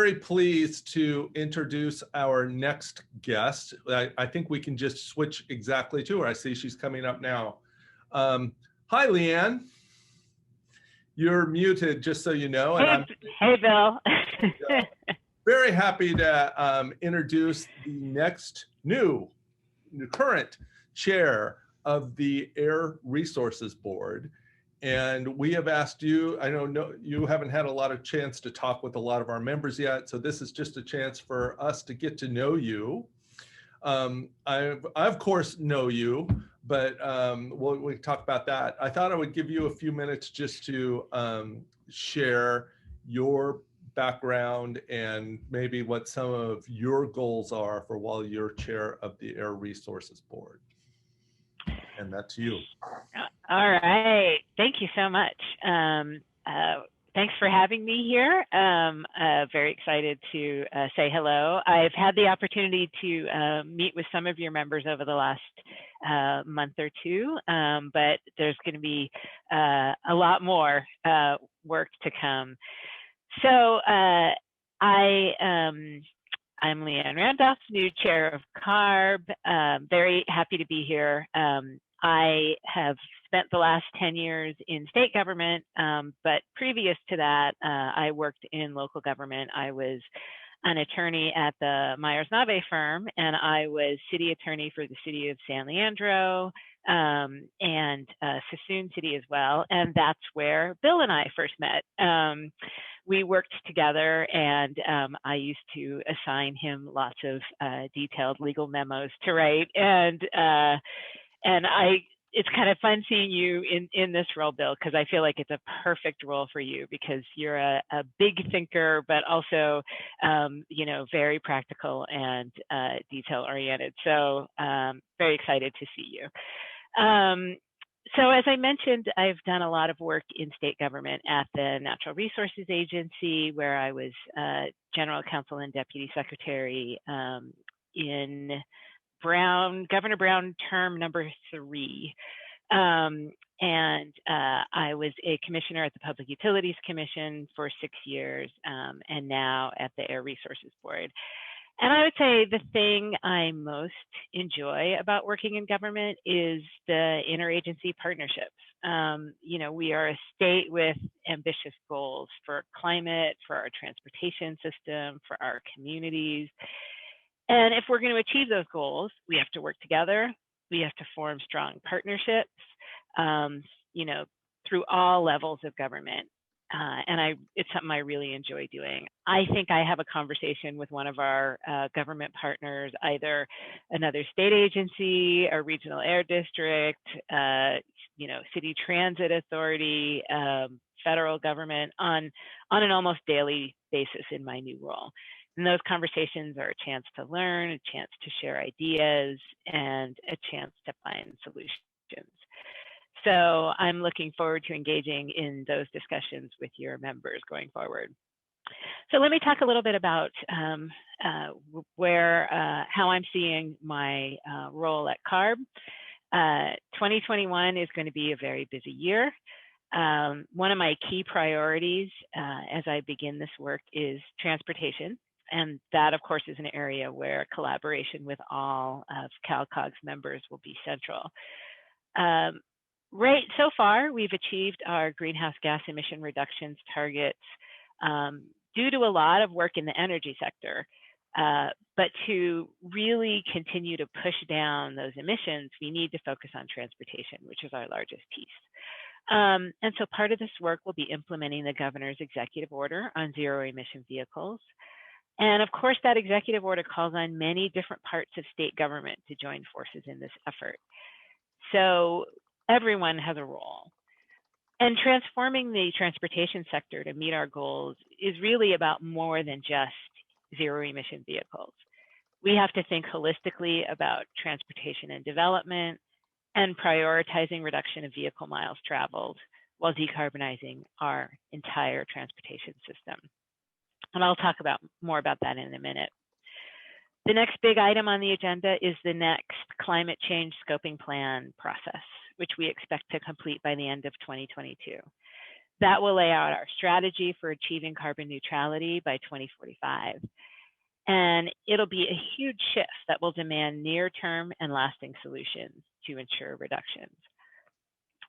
very pleased to introduce our next guest. I think we can just switch exactly to her. I see she's coming up now. Hi, Liane. You're muted, just so you know. And hey, Bill. Very happy to introduce the next current chair of the Air Resources Board. And we have asked you, I know you haven't had a lot of chance to talk with a lot of our members yet, so this is just a chance for us to get to know you. I of course know you, but we'll talk about that. I thought I would give you a few minutes just to share your background and maybe what some of your goals are for while you're chair of the Air Resources Board. And that's you. All right. Thank you so much. Thanks for having me here. Very excited to say hello. I've had the opportunity to meet with some of your members over the last month or two, but there's going to be a lot more work to come. So I'm Liane Randolph, new chair of CARB. Very happy to be here. I have spent the last 10 years in state government, but previous to that, I worked in local government. I was an attorney at the Myers-Nave firm, and I was city attorney for the city of San Leandro and Sassoon City as well. And that's where Bill and I first met. We worked together, and I used to assign him lots of detailed legal memos to write. And it's kind of fun seeing you in this role, Bill, because I feel like it's a perfect role for you because you're a big thinker, but also, very practical and detail oriented. So very excited to see you. So as I mentioned, I've done a lot of work in state government at the Natural Resources Agency, where I was General Counsel and Deputy Secretary in Governor Brown term number 3. And I was a commissioner at the Public Utilities Commission for 6 years, and now at the Air Resources Board. And I would say the thing I most enjoy about working in government is the interagency partnerships. We are a state with ambitious goals for climate, for our transportation system, for our communities. And if we're going to achieve those goals, we have to work together. We have to form strong partnerships, through all levels of government. And it's something I really enjoy doing. I think I have a conversation with one of our government partners, either another state agency, a regional air district, city transit authority, federal government on an almost daily basis in my new role. And those conversations are a chance to learn, a chance to share ideas, and a chance to find solutions. So I'm looking forward to engaging in those discussions with your members going forward. So let me talk a little bit about how I'm seeing my role at CARB. 2021 is going to be a very busy year. One of my key priorities as I begin this work is transportation. And that, of course, is an area where collaboration with all of CALCOG's members will be central. Right, so far, we've achieved our greenhouse gas emission reductions targets due to a lot of work in the energy sector. But to really continue to push down those emissions, we need to focus on transportation, which is our largest piece. And so part of this work will be implementing the governor's executive order on zero emission vehicles. And of course, that executive order calls on many different parts of state government to join forces in this effort. So everyone has a role. And transforming the transportation sector to meet our goals is really about more than just zero emission vehicles. We have to think holistically about transportation and development and prioritizing reduction of vehicle miles traveled while decarbonizing our entire transportation system. And I'll talk more about that in a minute. The next big item on the agenda is the next climate change scoping plan process, which we expect to complete by the end of 2022. That will lay out our strategy for achieving carbon neutrality by 2045. And it'll be a huge shift that will demand near-term and lasting solutions to ensure reductions.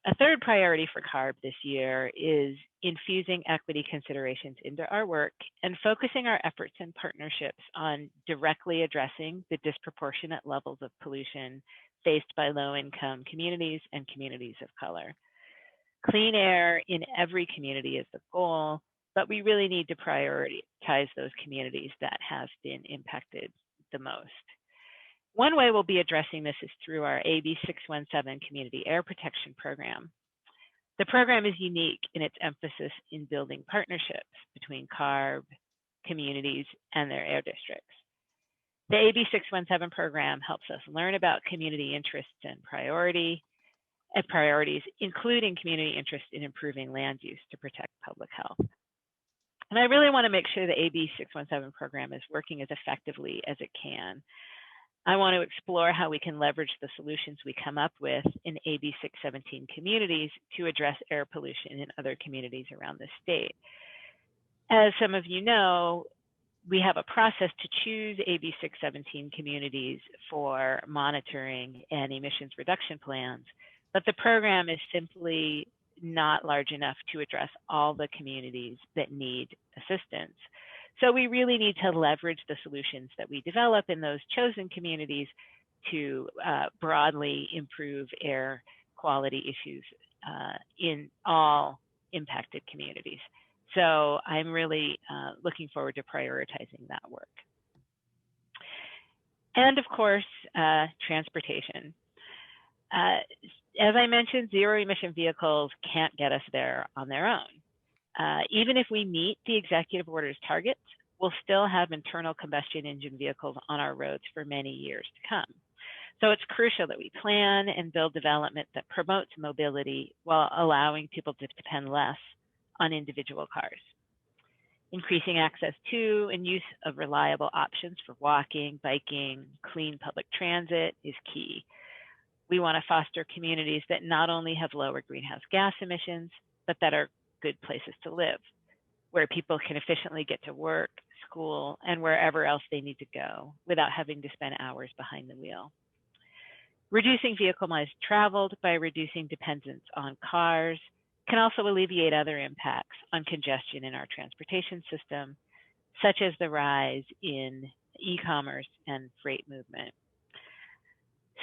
A third priority for CARB this year is infusing equity considerations into our work and focusing our efforts and partnerships on directly addressing the disproportionate levels of pollution faced by low-income communities and communities of color. Clean air in every community is the goal, but we really need to prioritize those communities that have been impacted the most. One way we'll be addressing this is through our AB 617 Community Air Protection Program. The program is unique in its emphasis in building partnerships between CARB, communities, and their air districts. The AB 617 program helps us learn about community interests and priorities, including community interest in improving land use to protect public health. And I really want to make sure the AB 617 program is working as effectively as it can. I want to explore how we can leverage the solutions we come up with in AB 617 communities to address air pollution in other communities around the state. As some of you know, we have a process to choose AB 617 communities for monitoring and emissions reduction plans, but the program is simply not large enough to address all the communities that need assistance. So we really need to leverage the solutions that we develop in those chosen communities to broadly improve air quality issues in all impacted communities. So I'm really looking forward to prioritizing that work. And of course, transportation. As I mentioned, zero emission vehicles can't get us there on their own. Even if we meet the executive order's targets, we'll still have internal combustion engine vehicles on our roads for many years to come. So it's crucial that we plan and build development that promotes mobility while allowing people to depend less on individual cars. Increasing access to and use of reliable options for walking, biking, clean public transit is key. We want to foster communities that not only have lower greenhouse gas emissions, but that are good places to live, where people can efficiently get to work, school, and wherever else they need to go without having to spend hours behind the wheel. Reducing vehicle miles traveled by reducing dependence on cars can also alleviate other impacts on congestion in our transportation system, such as the rise in e-commerce and freight movement.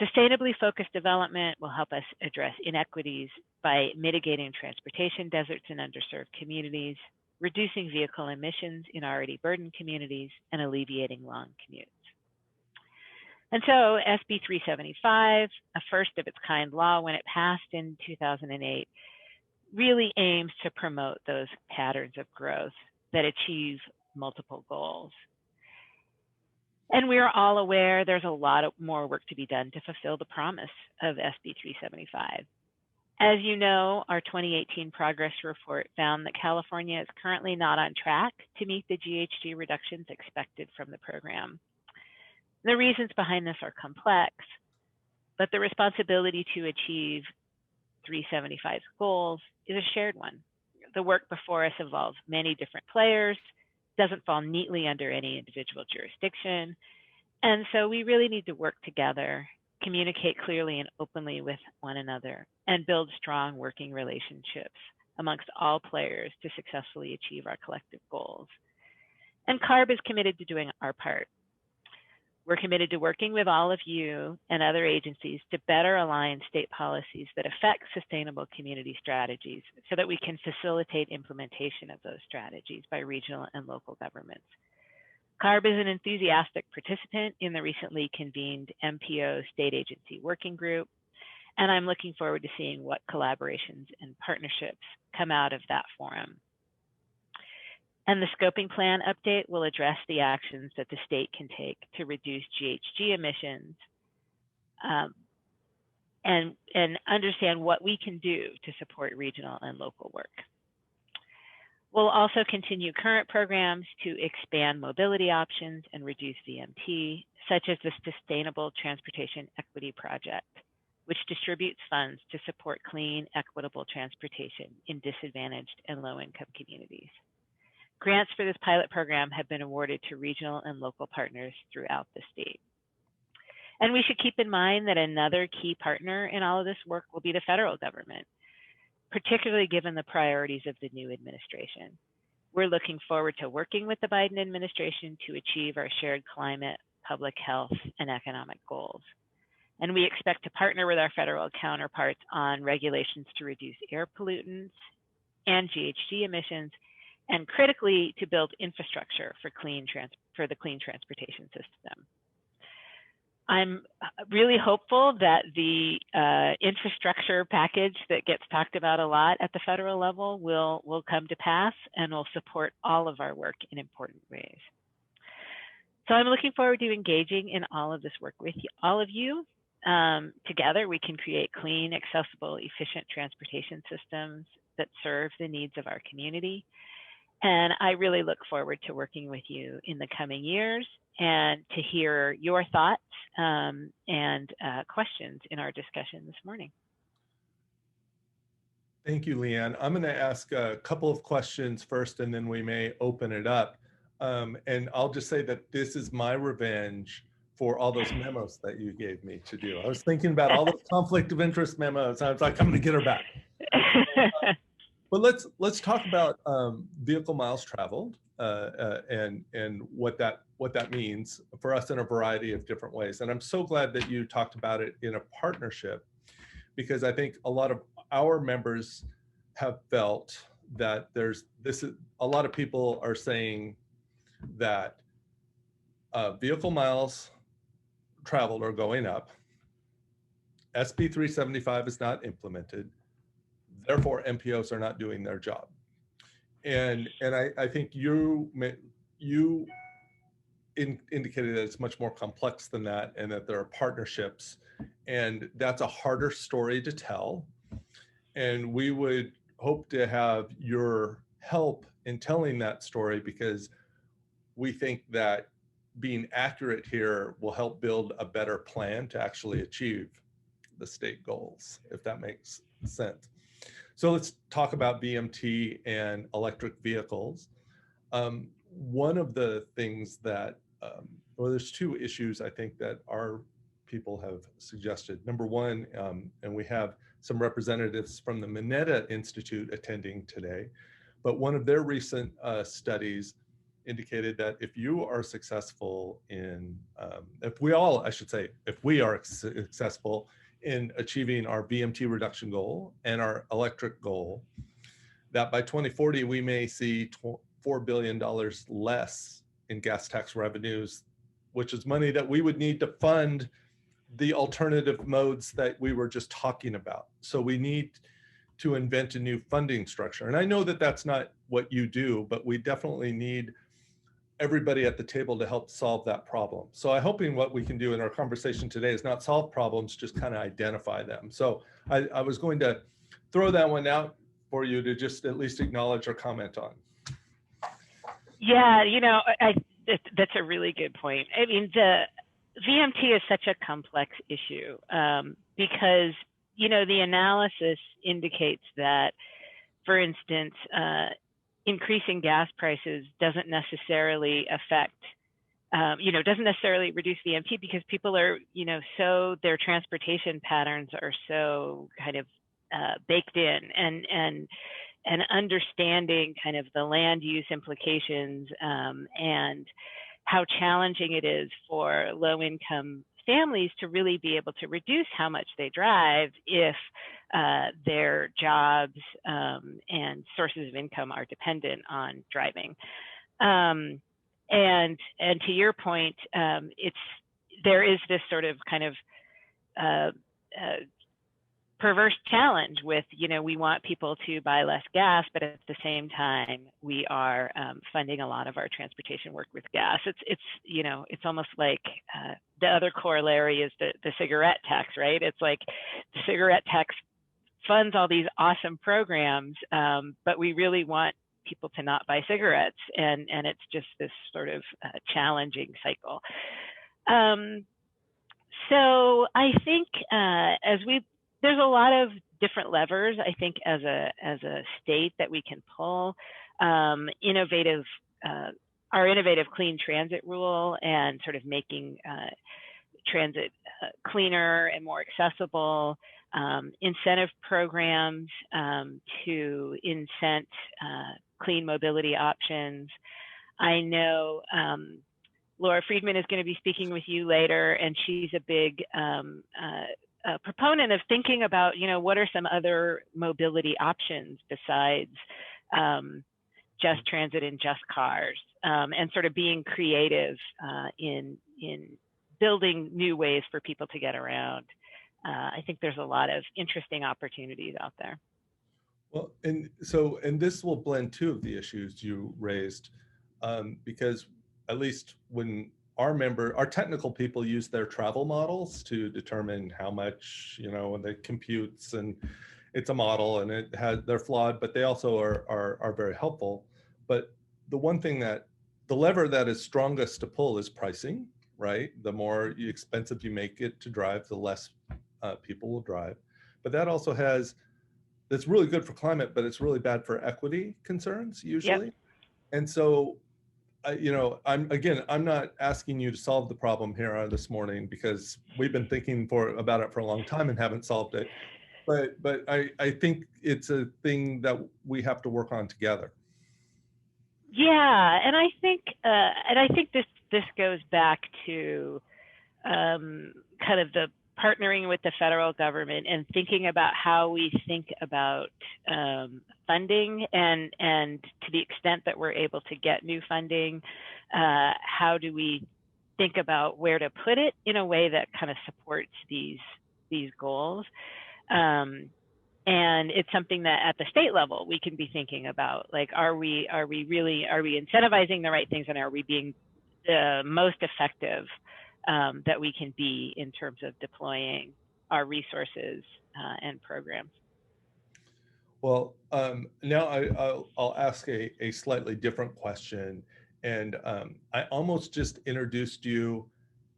Sustainably focused development will help us address inequities by mitigating transportation deserts in underserved communities, reducing vehicle emissions in already burdened communities, and alleviating long commutes. And so SB 375, a first of its kind law when it passed in 2008, really aims to promote those patterns of growth that achieve multiple goals. And we are all aware there's a lot more work to be done to fulfill the promise of SB 375. As you know, our 2018 progress report found that California is currently not on track to meet the GHG reductions expected from the program. The reasons behind this are complex, but the responsibility to achieve 375's goals is a shared one. The work before us involves many different players, doesn't fall neatly under any individual jurisdiction, and so we really need to work together, communicate clearly and openly with one another, and build strong working relationships amongst all players to successfully achieve our collective goals. And CARB is committed to doing our part. We're committed to working with all of you and other agencies to better align state policies that affect sustainable community strategies so that we can facilitate implementation of those strategies by regional and local governments. CARB is an enthusiastic participant in the recently convened MPO State Agency Working Group, and I'm looking forward to seeing what collaborations and partnerships come out of that forum. And the scoping plan update will address the actions that the state can take to reduce GHG emissions and understand what we can do to support regional and local work. We'll also continue current programs to expand mobility options and reduce VMT, such as the Sustainable Transportation Equity Project. which distributes funds to support clean, equitable transportation in disadvantaged and low-income communities. Grants for this pilot program have been awarded to regional and local partners throughout the state. And we should keep in mind that another key partner in all of this work will be the federal government, particularly given the priorities of the new administration. We're looking forward to working with the Biden administration to achieve our shared climate, public health, and economic goals. And we expect to partner with our federal counterparts on regulations to reduce air pollutants and GHG emissions, and critically to build infrastructure for the clean transportation system. I'm really hopeful that the infrastructure package that gets talked about a lot at the federal level will come to pass and will support all of our work in important ways. So I'm looking forward to engaging in all of this work with all of you. Together, we can create clean, accessible, efficient transportation systems that serve the needs of our community. And I really look forward to working with you in the coming years and to hear your thoughts and questions in our discussion this morning. Thank you, Liane. I'm going to ask a couple of questions first, and then we may open it up. And I'll just say that this is my revenge for all those memos that you gave me to do. I was thinking about all those conflict of interest memos. I was like, I'm going to get her back. But let's talk about vehicle miles traveled and what that means for us in a variety of different ways. And I'm so glad that you talked about it in a partnership, because I think a lot of our members have felt that a lot of people are saying that vehicle miles traveled are going up. SB 375 is not implemented. Therefore, MPOs are not doing their job. And I think you indicated that it's much more complex than that, and that there are partnerships, and that's a harder story to tell. And we would hope to have your help in telling that story, because we think that being accurate here will help build a better plan to actually achieve the state goals, if that makes sense. So let's talk about VMT and electric vehicles. One of the things that, well, there's two issues I think that our people have suggested. Number one, and we have some representatives from the Mineta Institute attending today, but one of their recent studies indicated that if you are successful in, if we are successful in achieving our VMT reduction goal and our electric goal, that by 2040, we may see $4 billion less in gas tax revenues, which is money that we would need to fund the alternative modes that we were just talking about. So we need to invent a new funding structure. And I know that that's not what you do, but we definitely need everybody at the table to help solve that problem. So I'm hoping what we can do in our conversation today is not solve problems, just kind of identify them. So I was going to throw that one out for you to just at least acknowledge or comment on. Yeah, that's a really good point. I mean, the VMT is such a complex issue because, the analysis indicates that, for instance, increasing gas prices doesn't necessarily affect, doesn't necessarily reduce VMT, because people are, so their transportation patterns are so kind of baked in, and understanding kind of the land use implications and how challenging it is for low-income families to really be able to reduce how much they drive if their jobs and sources of income are dependent on driving. And to your point, there is this sort of kind of perverse challenge with, we want people to buy less gas, but at the same time, we are funding a lot of our transportation work with gas. It's almost like the other corollary is the cigarette tax, right? It's like the cigarette tax funds all these awesome programs, but we really want people to not buy cigarettes, and it's just this sort of challenging cycle. So I think there's a lot of different levers, I think, as a state that we can pull. Our innovative clean transit rule and sort of making transit cleaner and more accessible, incentive programs to incent clean mobility options. I know Laura Friedman is going to be speaking with you later, and she's a big proponent of thinking about, what are some other mobility options besides just transit and just cars, and sort of being creative in building new ways for people to get around. I think there's a lot of interesting opportunities out there. Well, and this will blend two of the issues you raised, because at least when our technical people use their travel models to determine how much, and it computes, and it's a model, and they're flawed, but they also are very helpful. But the one thing the lever that is strongest to pull is pricing, right? The more expensive you make it to drive, the less people will drive. But that also that's really good for climate, but it's really bad for equity concerns usually. Yep. And so, I'm not asking you to solve the problem here this morning, because we've been thinking about it for a long time and haven't solved it. But I think it's a thing that we have to work on together. Yeah, and I think this goes back to kind of the partnering with the federal government and thinking about how we think about funding, and to the extent that we're able to get new funding, how do we think about where to put it in a way that kind of supports these goals. And it's something that at the state level we can be thinking about, like, are we incentivizing the right things, and are we being the most effective that we can be in terms of deploying our resources and programs. Well, now I'll ask a slightly different question, and I almost just introduced you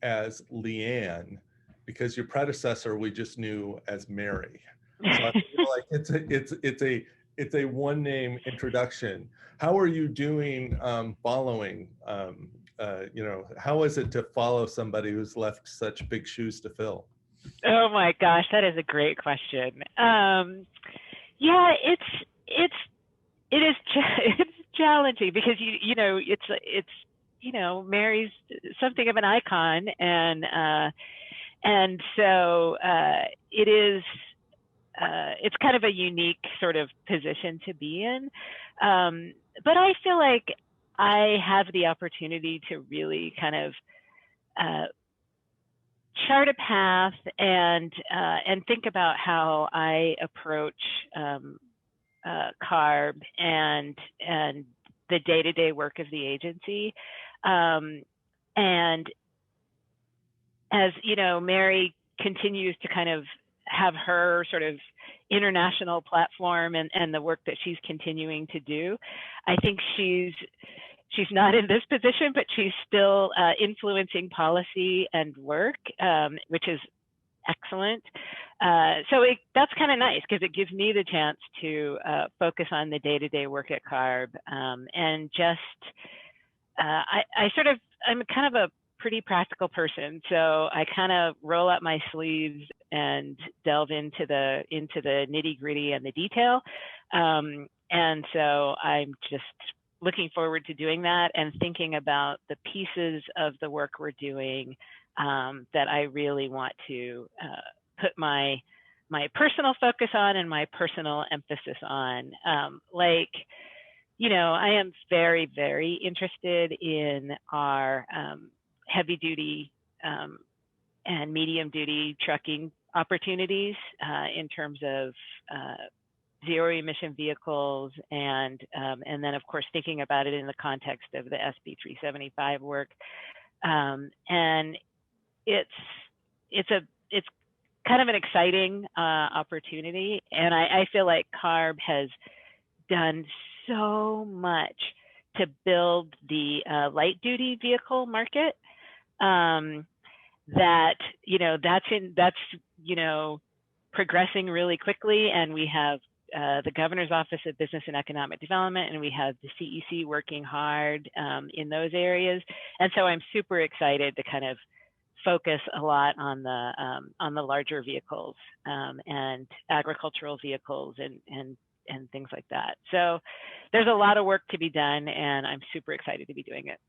as Liane, because your predecessor we just knew as Mary. So I feel like it's a one name introduction. How are you doing following? How is it to follow somebody who's left such big shoes to fill? Oh my gosh, that is a great question. Yeah, it's challenging, because it's Mary's something of an icon, and so it is. It's kind of a unique sort of position to be in, but I feel like I have the opportunity to really kind of chart a path and think about how I approach CARB and the day-to-day work of the agency, and as Mary continues to kind of have her sort of international platform and the work that she's continuing to do, I think she's not in this position, but she's still influencing policy and work, which is excellent. So that's kind of nice, because it gives me the chance to focus on the day-to-day work at CARB, and just I'm kind of a pretty practical person, so I kind of roll up my sleeves and delve into the nitty-gritty and the detail, and so I'm just looking forward to doing that and thinking about the pieces of the work we're doing that I really want to put my personal focus on and my personal emphasis on. I am very, very interested in our heavy duty and medium duty trucking opportunities in terms of zero emission vehicles, and then of course thinking about it in the context of the SB 375 work, and it's kind of an exciting opportunity, and I feel like CARB has done so much to build the light duty vehicle market, that that's progressing really quickly, and we have the Governor's Office of Business and Economic Development, and we have the CEC working hard in those areas. And so I'm super excited to kind of focus a lot on the larger vehicles and agricultural vehicles and things like that. So there's a lot of work to be done, and I'm super excited to be doing it.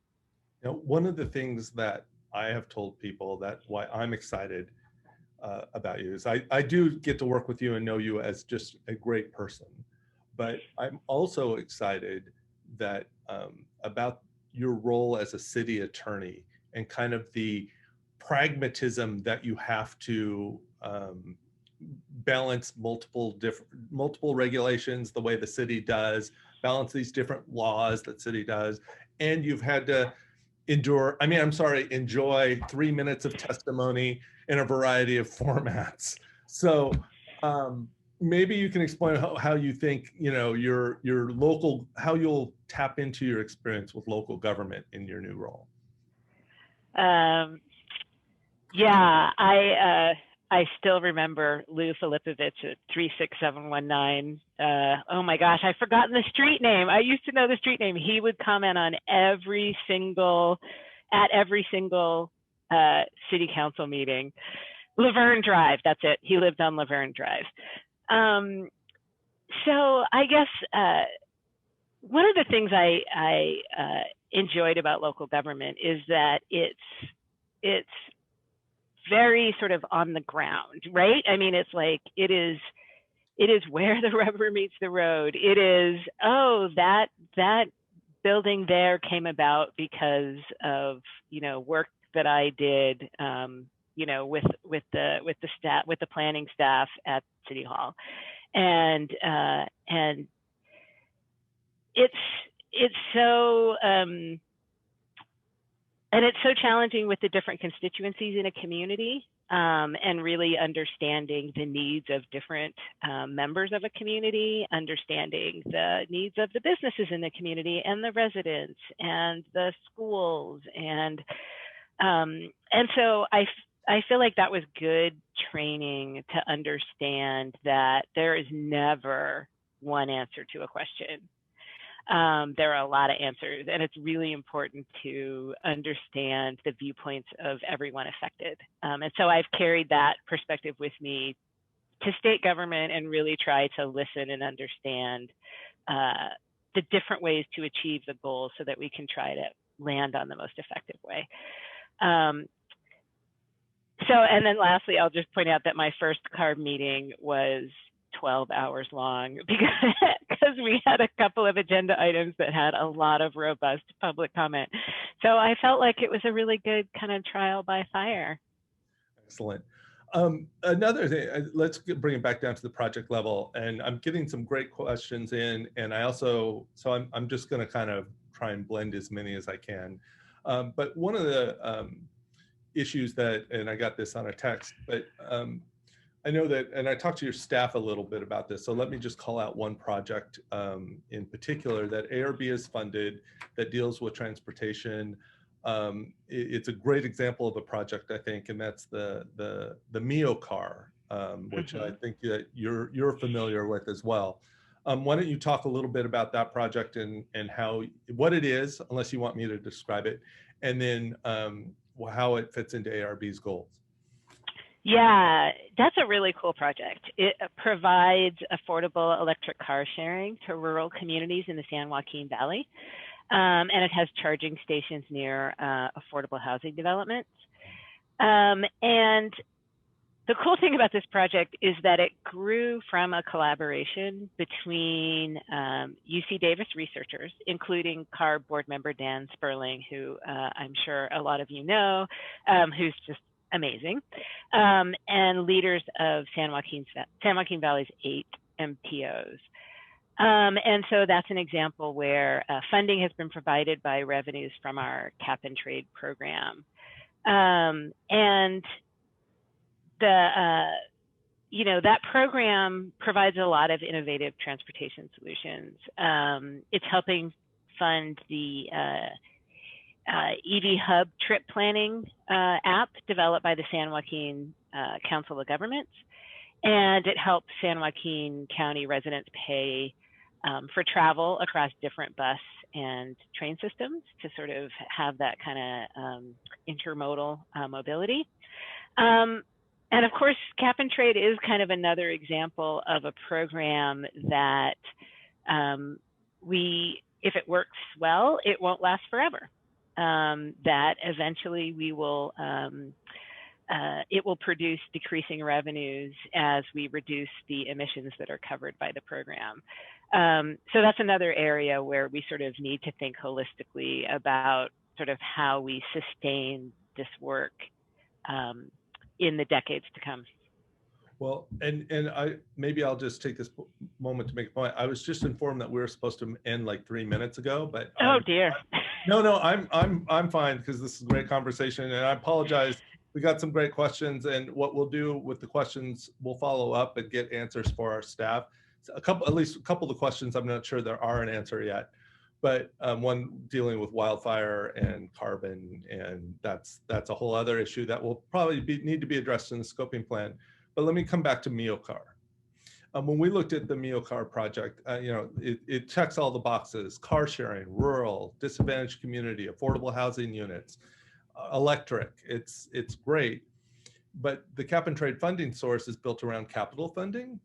One of the things that I have told people that why I'm excited about you is I do get to work with you and know you as just a great person, but I'm also excited that about your role as a city attorney and kind of the pragmatism that you have to balance multiple regulations the way the city does, balance these different laws that city does, and you've had to enjoy 3 minutes of testimony in a variety of formats. So maybe you can explain how you think, your local, how you'll tap into your experience with local government in your new role. Yeah, I still remember Lou Filipovich at 36719. Oh my gosh, I've forgotten the street name. I used to know the street name. He would comment on every single city council meeting. Laverne Drive, that's it. He lived on Laverne Drive. So I guess one of the things I enjoyed about local government is that it's very sort of on the ground, right? I mean, it's like it is where the rubber meets the road. It is, that building there came about because of work that I did with the staff, with the planning staff at City Hall, and it's so and it's so challenging with the different constituencies in a community, and really understanding the needs of different members of a community, understanding the needs of the businesses in the community and the residents and the schools. And so I feel like that was good training to understand that there is never one answer to a question. There are a lot of answers, and it's really important to understand the viewpoints of everyone affected. And so I've carried that perspective with me to state government and really try to listen and understand the different ways to achieve the goals so that we can try to land on the most effective way. And then lastly, I'll just point out that my first CARB meeting was 12 hours long because we had a couple of agenda items that had a lot of robust public comment. So I felt like it was a really good kind of trial by fire. Excellent. Another thing, let's bring it back down to the project level. And I'm getting some great questions in, and I'm just going to kind of try and blend as many as I can. But one of the issues and I got this on a text, but I know that, and I talked to your staff a little bit about this, so let me just call out one project in particular that ARB has funded that deals with transportation. It's a great example of a project, I think, and that's the Mio car, which I think that you're familiar with as well. Why don't you talk a little bit about that project and what it is, unless you want me to describe it, and then how it fits into ARB's goals. Yeah, that's a really cool project. It provides affordable electric car sharing to rural communities in the San Joaquin Valley, and it has charging stations near affordable housing developments. And the cool thing about this project is that it grew from a collaboration between UC Davis researchers, including CARB board member Dan Sperling, who I'm sure a lot of you know, who's just amazing, and leaders of San Joaquin Valley's 8 MPOs. And so that's an example where funding has been provided by revenues from our cap and trade program. And that program provides a lot of innovative transportation solutions. It's helping fund the EV Hub trip planning app developed by the San Joaquin Council of Governments. And it helps San Joaquin County residents pay for travel across different bus and train systems to sort of have that kind of intermodal mobility. And of course, Cap and Trade is kind of another example of a program that if it works well, it won't last forever. That eventually it will produce decreasing revenues as we reduce the emissions that are covered by the program. So that's another area where we sort of need to think holistically about sort of how we sustain this work in the decades to come. Well, and maybe I'll just take this moment to make a point. I was just informed that we were supposed to end like 3 minutes ago, but oh dear. No, I'm fine because this is a great conversation, and I apologize. We got some great questions, and what we'll do with the questions, we'll follow up and get answers for our staff. So at least a couple of the questions, I'm not sure there are an answer yet, but one dealing with wildfire and carbon, and that's a whole other issue that will probably need to be addressed in the scoping plan. But let me come back to MeoCar. When we looked at the MeoCar project, it checks all the boxes: car sharing, rural, disadvantaged community, affordable housing units, electric. It's great, but the Cap and Trade funding source is built around capital funding,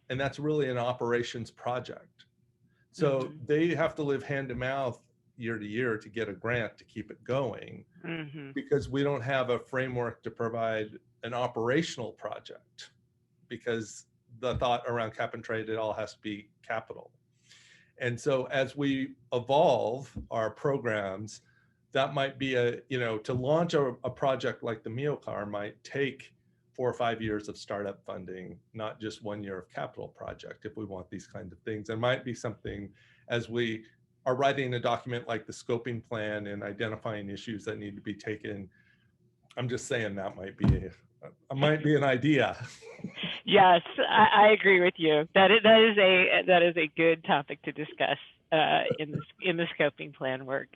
and that's really an operations project. So they have to live hand to mouth year to year to get a grant to keep it going, because we don't have a framework to provide an operational project, because the thought around Cap and Trade, it all has to be capital. And so as we evolve our programs, that might be to launch a project like the MeoCar might take 4 or 5 years of startup funding, not just 1 year of capital project. If we want these kinds of things, it might be something as we are writing a document like the scoping plan and identifying issues that need to be taken. I'm just saying that might be an idea. Yes, I agree with you. That is a good topic to discuss in the scoping plan work.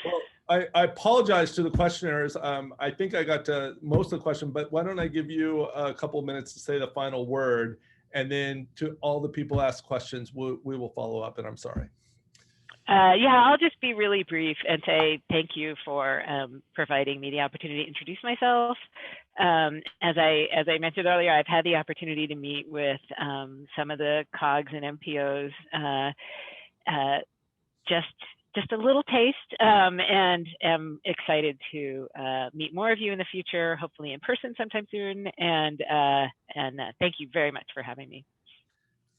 Well, I apologize to the questioners. I think I got to most of the question, but why don't I give you a couple of minutes to say the final word, and then to all the people ask questions, we will follow up, and I'm sorry. Yeah, I'll just be really brief and say thank you for providing me the opportunity to introduce myself. As I mentioned earlier, I've had the opportunity to meet with some of the COGs and MPOs, just a little taste, and am excited to meet more of you in the future, hopefully in person sometime soon. And thank you very much for having me.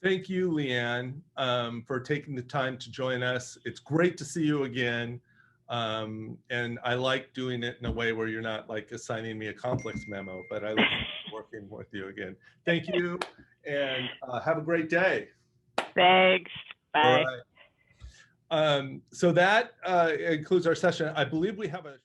Thank you, Liane, for taking the time to join us. It's great to see you again. And I like doing it in a way where you're not like assigning me a conflicts memo, but I look forward to working with you again. Thank you, and have a great day. Thanks. Bye. All right. So that includes our session. I believe we have a